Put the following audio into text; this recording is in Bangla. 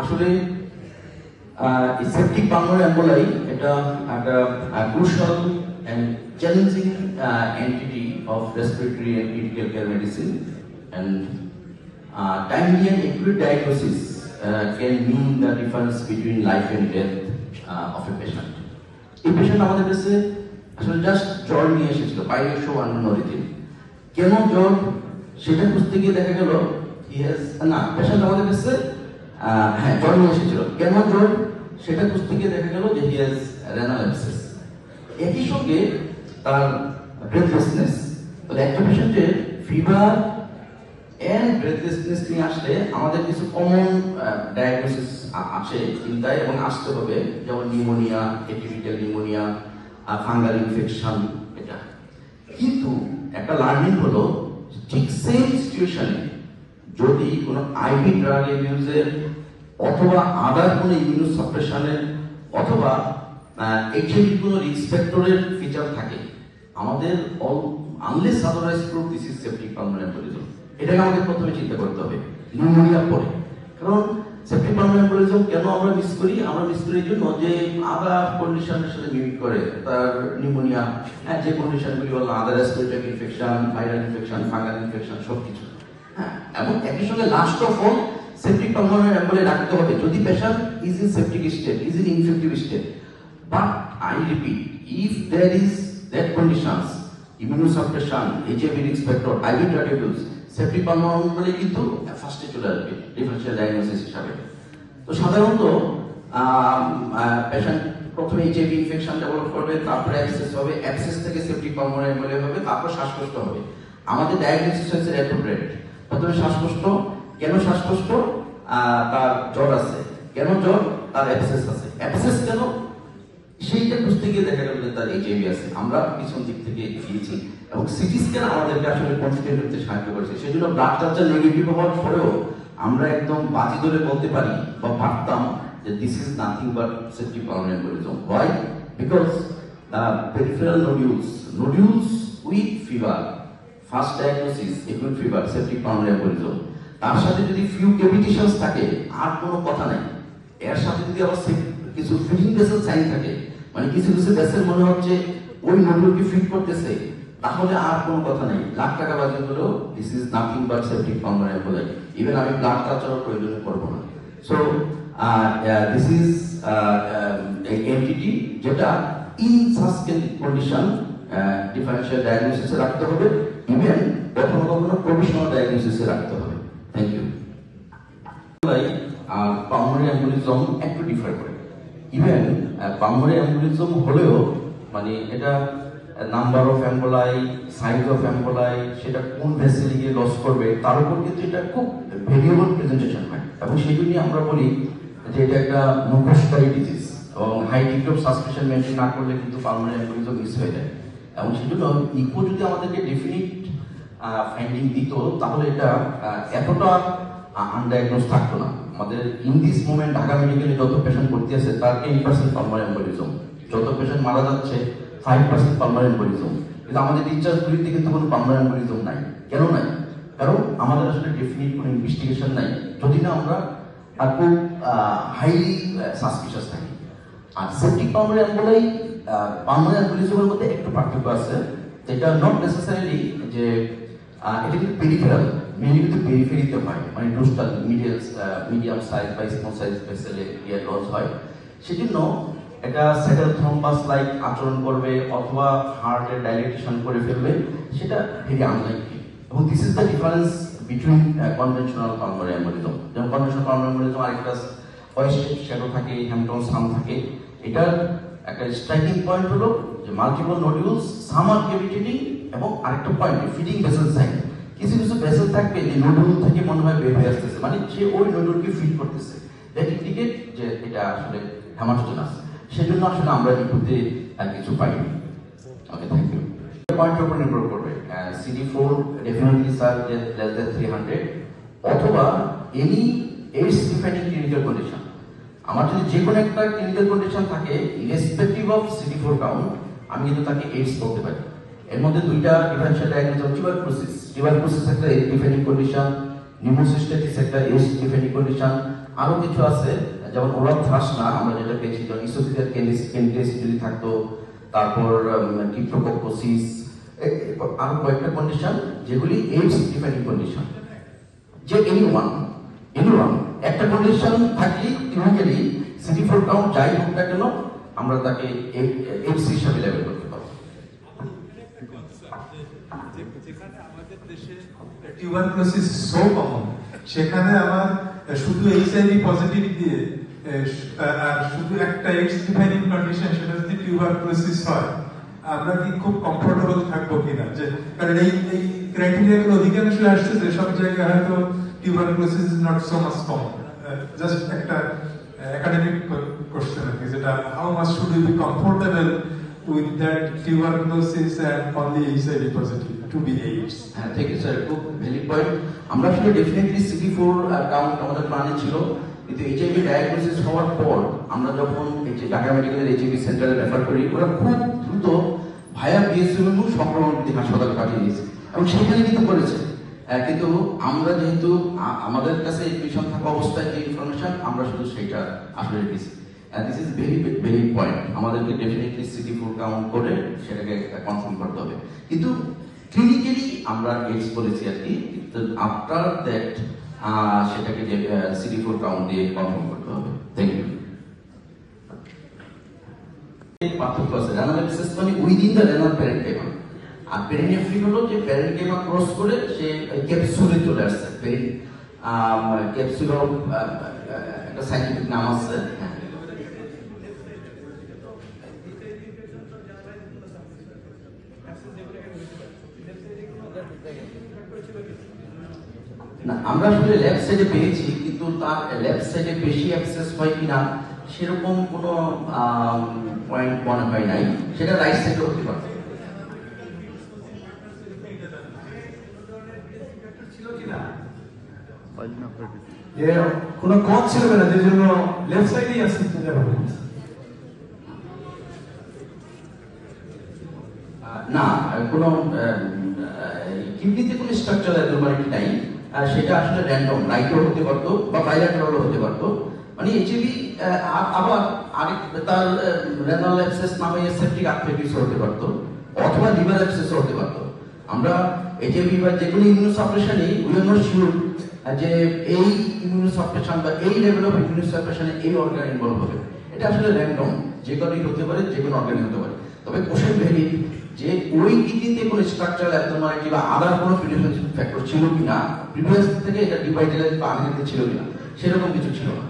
আসলে septic pulmonary emboli এটা একটা crucial and challenging entity of respiratory and critical care medicine, and timely and accurate diagnosis can mean the difference between life and death of a patient. এই পেশেন্ট আমাদের কাছে আসলে জাস্ট জ্বর নিয়ে এসেছিল পাইলসো আননোরিথিন। কেন জ্বর সেটা খুঁজতে গিয়ে দেখা গেল পেশেন্ট আমাদের কাছে জ্বর নিয়ে এসেছিল। কেন জ্বর সেটা খুঁজতে গিয়ে দেখা গেল যে হি হ্যাজ রেনাল অ্যাবসেস। একই সঙ্গে তার ব্রেথলেসনেস। তাহলে একটা পেশেন্টের ফিভার এন্ড ব্রেথলেসনেস নিয়ে আসলে আমাদের কিছু কমন ডায়াগনোসিস আছে চিন্তায় এবং আসতে হবে, যেমন pneumonia, atypical pneumonia, fungal infection. এটা কিন্তু একটা লার্নিং হলো ঠিক সেম সিচুয়েশনে যদি কোনো আইভি ড্রাগ ইউজের অথবা আদার কোনো ইমিউনোসাপ্রেশনের অথবা এইচআইভি কোনো রিস্ক ফ্যাক্টরের ফিচার থাকে, আমাদের unless otherwise prove this is septic pulmonary embolism. এটাকে আমাদের প্রথমে চিন্তা করতে হবে নিউমোনিয়া পরে। কারণ সেপ্টিক পালমোনারি এম্বোলিজম কেন আমরা মিস করি? আমরা মিস করি এই জন্য যে আদার কন্ডিশনের সাথে মিমিক করে তার নিউমোনিয়া, যে কন্ডিশনগুলি হলো other respiratory infection, viral infection, fungal infection সবকিছু। এবং একই সঙ্গে last of all septic pulmonary emboli রাখতে হবে যদি patient is in septic state, is in infective state. But I repeat, if there is that conditions, immunosuppression, HIV risk factor, IV drug abuse, septic pulmonary emboli কিন্তু ফার্স্টে চলে আসবে ডিফারেনশিয়াল ডায়াগনোসিস হিসাবে। তো সাধারণত পেশেন্ট প্রথমে HIV ইনফেকশন ডেভেলপ করবে, তারপরে অ্যাবসেস হবে, অ্যাবসেস থেকে septic pulmonary emboli হবে, তারপর শ্বাসকষ্ট হবে। আমাদের ডায়াগনোসিস হচ্ছে অ্যাপ্রোপ্রিয়েট। প্রথমে শ্বাসকষ্ট। কেন শ্বাসকষ্ট? তার জ্বর আছে। কেন জ্বর? তার অ্যাবসেস আছে। অ্যাবসেস কেন? সেইটা খুঁজতে গিয়ে দেখা গেল যে তার এইচআইভি আছে। আমরা পিছন দিক থেকে গিয়েছি এবং সিটি স্ক্যান আমাদেরকে আসলে কনসিডার করতে সাহায্য করেছে। সেজন্য ব্লাড কালচার নেগেটিভ হওয়ার পরেও আমরা একদম বাজি ধরে বলতে পারি বা পারতাম যে this is nothing but septic pulmonary embolism. Why? Because the peripheral nodules with fever, first diagnosis acute fever, septic pulmonary embolism. তার সাথে যদি ফিউ ক্যাভিটেশনস থাকে আর কোনো কথা নাই। এর সাথে যদি আবার কিছু ফিটিং ভেসেল সাইন থাকে, মানে কিছু কিছু ভেসেল মনে হচ্ছে ওই নোডুলকে ফিট করতেছে, তাহলে আর কোনো কথা নেই। লাখ টাকা বাজে হলেও this is nothing but septic pulmonary emboli. Even আমি ব্লাড কালচারও প্রয়োজন করবো না। সো দিস ইজ এন্টিটি যেটা ইন সাচ কন্ডিশন ডিফারেনশিয়াল ডায়াগনোসিসে রাখতে হবে, ইভেন কখনো কখনো প্রভিশনাল ডায়াগনোসিসে রাখতে হবে। Thank you. পালমোনারি এম্বোলিজম একটু ডিফার করে। ইভেন পালমোনারি এম্বোলিজম হলেও মানে এটা number of emboli, size of emboli, সেটা কোন ভেসেলে গিয়ে লস করবে তার উপর কিন্তু এটা খুব ভেরিয়েবল প্রেজেন্টেশন হয়। এবং সেই জন্যই আমরা বলি যে এটা একটা মুখোশকারী ডিজিজ এবং high degree of suspicion maintain না করলে কিন্তু পালমোনারি এম্বোলিজম মিস হয়ে যায়। এবং সেই জন্য ইকো যদি আমাদেরকে ডেফিনিট ফাইন্ডিং দিত তাহলে এটা এতটা আনডায়াগনোজ থাকতো না। আমাদের ইন দিস মোমেন্ট ঢাকা মেডিকেলে যত পেশেন্ট ভর্তি আছে তার 10% পালমোনারি এম্বোলিজম, যত পেশেন্ট মারা যাচ্ছে 5% পালমোনারি এম্বোলিজম। কিন্তু আমাদের রিচার্জগুলিতে কিন্তু কোনো পালমোনারি এম্বোলিজম নাই। কেন নাই? কারণ আমাদের আসলে ডেফিনিট কোনো ইনভেস্টিগেশন নাই, যদি না আমরা খুব হাইলি সাসপিশাস থাকি। আর সেপ্টিক পালমোনারি এম্বোলাই পালমোনারি এম্বোলিজমের মধ্যে একটু পার্থক্য আছে, যেটা নট নেসেসারিলি যে এটা কিন্তু পেরিফেরাল, মেনলি কিন্তু পেরিফেরিতে হয়, মানে ডোস্টাল মিডিয়াম সাইজ বা স্মল সাইজ ভেসেলে গিয়ে লস হয়। সেজন্য এটা সেটেল থ্রম্বাস লাইক আচরণ করবে অথবা হার্টের ডাইলেটেশন করে ফেলবে, সেটা ভেরি আনলাইকলি। এবং this is the difference between conventional pulmonary embolism. যেমন কনভেনশনাল পালমোনারি এম্বোলিজম আরেকটা ওয়েস্ট শ্যাডো থাকে, হ্যাম্পটন সাম থাকে। এটার একটা স্ট্রাইকিং পয়েন্ট হলো যে মাল্টিপল নোডিউলস, সাম আর ক্যাভিটেটিং, এবং আরেকটা পয়েন্ট ফিডিং ভেসেল সাইন। কিছু কিছু ভেসেল থাকবে যে নোডুল থেকে মনে হয় বের হয়ে আসতেছে, মানে যে ওই নোডুলকে ফিট করতেছে, দ্যাট ইন্ডিকেট যে এটা আসলে হেমাটোজেনাস। সেজন্য আসলে আমরা ইকুতে কিছু পাইনি। ওকে, থ্যাংক ইউ। পয়েন্টের উপর নির্ভর করবে। CD4 definitely sir less than 300 অথবা any AIDS defining clinical condition. আমার যদি যে কোনো একটা ক্লিনিক্যাল কন্ডিশন থাকে ইরেসপেক্টিভ অফ CD4 কাউন্ট, আমি কিন্তু তাকে এইডস বলতে পারি। এর মধ্যে দুইটা ডিফারেনশিয়াল ডায়াগনোসিস, টিউবারকুলোসিস একটা এইডস ডিফাইনিং কন্ডিশন, নিউমোসিস্টাইটিস একটা এইডস ডিফাইনিং কন্ডিশন, আরো কিছু আছে, যেমন ওরাল থ্রাশ না আমরা যেটা পেয়েছি, যেমন ইসোফিজিয়াল ক্যান্ডিডিয়াস যদি থাকতো, তারপর ক্রিপ্টোকোকোসিস, আরো কয়েকটা কন্ডিশন যেগুলি এইডস ডিফাইনিং কন্ডিশন। যে এনিওয়ান একটা কন্ডিশন থাকলে ক্লিনিক্যালি CD4 কাউন্ট যাই হোক না কেন আমরা তাকে এইডস হিসাবে লেবেল করতে পারবো। যেখানে আমাদের দেশে টিউবারকুলোসিস সো কমন, সেখানে আমার শুধু এইচআইভি পজিটিভ দিয়ে আর শুধু একটা এইডস ডিফাইনিং কন্ডিশন, সেটা যদি টিউবারকুলোসিস হয়, আমরা কি খুব কমফোর্টেবল থাকবো কিনা? যে কারণ এই ক্রাইটেরিয়াগুলো অধিকাংশ আসছে যে সব জায়গায় হয়তো tuberculosis is not so much common. Just একটা একাডেমিক কোশ্চেন আর কি, যেটা how much should we be comfortable with that tuberculosis and only HIV positive to be AIDS? Thank you sir, খুব ভ্যালিড পয়েন্ট। আমরা আসলে ডেফিনেটলি CD4 কাউন্ট আমাদের প্ল্যানে ছিল, কিন্তু এইচআইভি ডায়াগনোসিস হওয়ার পর আমরা যখন এই যে ঢাকা মেডিকেলের এইচআইভি সেন্টারে রেফার করি, ওরা খুব দ্রুত ভায়া বিএসএমইউ সংক্রমণ হাসপাতালে পাঠিয়ে দিয়েছে এবং সেখানে কিন্তু করেছে। কিন্তু আমরা যেহেতু আমাদের কাছে এডমিশন থাকা অবস্থায় যে ইনফরমেশন, আমরা শুধু সেইটা আসলে রেখেছি। দিস ইজ ভেরি পয়েন্ট, আমাদেরকে ডেফিনেটলি CD4 কাউন্ট করে সেটাকে কনফার্ম করতে হবে। কিন্তু ক্লিনিক্যালি আমরা এইডস বলেছি আর কি, আফটার দ্যাট সেটাকে যে CD4 কাউন্ট দিয়ে কনফার্ম করতে হবে। Thank you. পার্থক্য আছে, রেনাল অ্যাবসেস মানে উইদিন দ্য রেনাল প্যারেনকাইমা, আর পেরিনেফ্রিন হলো যে প্যারেনকাইমা ক্রস করে সে ক্যাপসুলে চলে আসছে। ক্যাপসুল একটা সাইন্টিফিক নাম আছে। না, আমরা আসলে লেফট সাইডে পেয়েছি, কিন্তু তার লেফট সাইডে বেশি অ্যাক্সেস হয় কিনা সেরকম কোনো পয়েন্ট মনে হয় নাই, সেটা রাইট সাইডে হতে পারে। কোনো কজ ছিল না, যে জন্য লেফট সাইডেই আছে। না, কোনো কিডনিতে কোনো স্ট্রাকচারাল অ্যাবনরমালিটি নাই, সেটা আসলে র্যান্ডম, রাইটও হতে পারতো বা বাইল্যাটারালও হতে পারতো। মানে এইচআইভি আবার আরেক তার রেনাল অ্যাবসেস নামে সেপ্টিক আর্থ্রাইটিস হতে পারতো, অথবা লিভার অ্যাবসেসও হতে পারতো। আমরা এইচআইভি বা যেগুলো ইমিউনোসাপ্রেশনই উই আর নট শিওর যে এই ইমিউনোসাপ্রেশন বা এই লেভেল অফ ইমিউনোসাপ্রেশনে এই অর্গান ইনভলভ হবে। এটা আসলে র্যান্ডম, যে কারণেই হতে পারে, যে কোনো অর্গানই হতে পারে। তবে কোশ্চেন ভ্যালিড যে ওই কিডনিতে কোনো স্ট্রাকচারাল অ্যাবনরমালিটি বা আদার কোনো প্রিডিসপোজিং ফ্যাক্টর ছিল কিনা, প্রিভিয়াস থেকে এটা ডিভাইডেড বা আনহেলদি ছিল কিনা, সেরকম কিছু ছিল না।